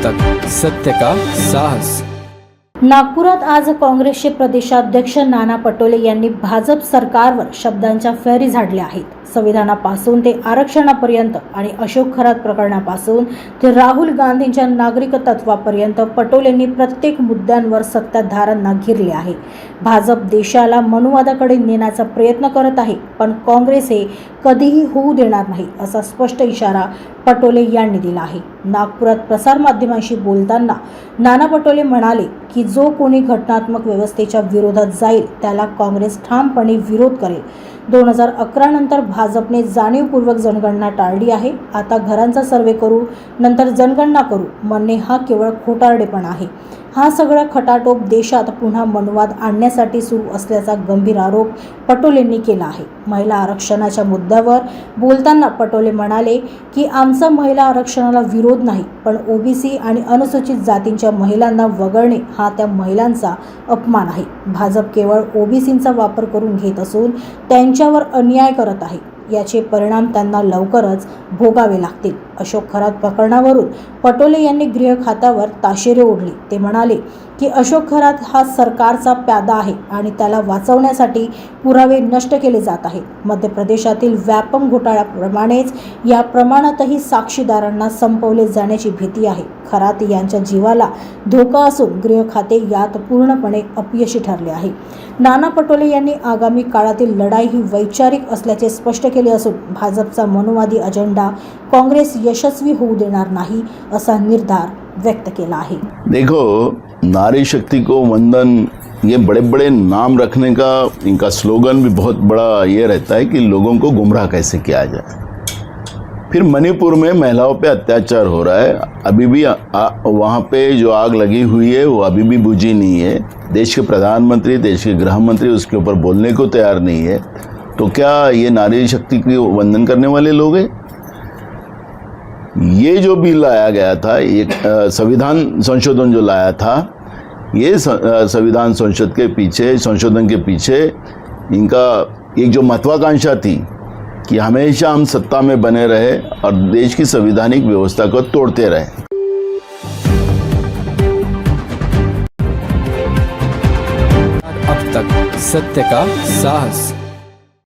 तक सत्य का साहस। नागपुरात आज काँग्रेसचे प्रदेशाध्यक्ष नाना पटोले यांनी भाजप सरकारवर शब्दांच्या फैरी झाडल्या आहेत। संविधानापासून ते आरक्षणापर्यंत आणि अशोक खरात प्रकरणापासून ते राहुल गांधींच्या नागरिकत्वापर्यंत पटोलेंनी प्रत्येक मुद्द्यांवर सत्ताधाऱ्यांना घेरले आहे। भाजप देशाला मनुवादाकडे नेण्याचा प्रयत्न करत आहे, पण काँग्रेस हे कधीही होऊ देणार नाही असा स्पष्ट इशारा पटोले यांनी दिला आहे। नागपुरात प्रसारमाध्यमांशी बोलताना नाना पटोले म्हणाले की जो कोणी घटनात्मक व्यवस्थेच्या विरोधात जाईल त्याला काँग्रेस ठामपणे विरोध करेल। 2011 नंतर भाजपने जाणीवपूर्वक जनगणना टाळली आहे। आता घरांचा सर्वे करू, नंतर जनगणना करू म्हणणे हा केवळ खोटारडेपणा आहे। हा सगळा खटाटोप देशात पुन्हा मनुवाद आणण्यासाठी सुरू असल्याचा गंभीर आरोप पटोलेंनी केला आहे। महिला आरक्षणाच्या मुद्द्यावर बोलताना पटोले म्हणाले की आमचा महिला आरक्षणाला विरोध नाही, पण ओबीसी आणि अनुसूचित जातींच्या महिलांना वगळणे हा त्या महिलांचा अपमान आहे। भाजप केवळ ओबीसींचा वापर करून घेत असून त्यांच्यावर अन्याय करत आहे। याचे परिणाम त्यांना लवकरच भोगावे लागतील। अशोक खरात प्रकरणावरून पटोले यांनी गृह खात्यावर ताशेरे ओढले। ते म्हणाले की अशोक खरात हा सरकारचा प्यादा आहे आणि त्याला वाचवण्यासाठी पुरावे नष्ट केले जात आहेत। मध्य प्रदेशातील व्यापम घोटाळ्याप्रमाणेच या प्रमाणातही साक्षीदारांना संपवले जाण्याची भीती आहे। खरात यांच्या जीवाला धोका असून गृह खाते यात पूर्णपणे अपयशी ठरले आहे। नाना पटोले यांनी आगामी काळातील लढाई ही वैचारिक असल्याचे स्पष्ट केले असून भाजपचा मनुवादी अजेंडा काँग्रेस यशस्वी होऊ देणार नाही असा निर्धार व्यक्त केला आहे। देखो, नारी शक्ति को वंदन, ये बड़े बड़े नाम रखने का इनका स्लोगन भी बहुत बड़ा ये रहता है कि लोगों को गुमराह कैसे किया जाए। फिर मणिपुर में महिलाओं पे अत्याचार हो रहा है, अभी भी वहाँ पे जो आग लगी हुई है वो अभी भी बुझी नहीं है। देश के प्रधानमंत्री, देश के गृह मंत्री उसके ऊपर बोलने को तैयार नहीं है। तो क्या ये नारी शक्ति की वंदन करने वाले लोग हैं? ये जो बिल लाया गया था, एक संविधान संशोधन जो लाया था, ये संविधान संशोधन के पीछे इनका एक जो महत्वाकांक्षा थी कि हमेशा हम सत्ता में बने रहे और देश की संवैधानिक व्यवस्था को तोड़ते रहे। अब तक सत्य का साहस।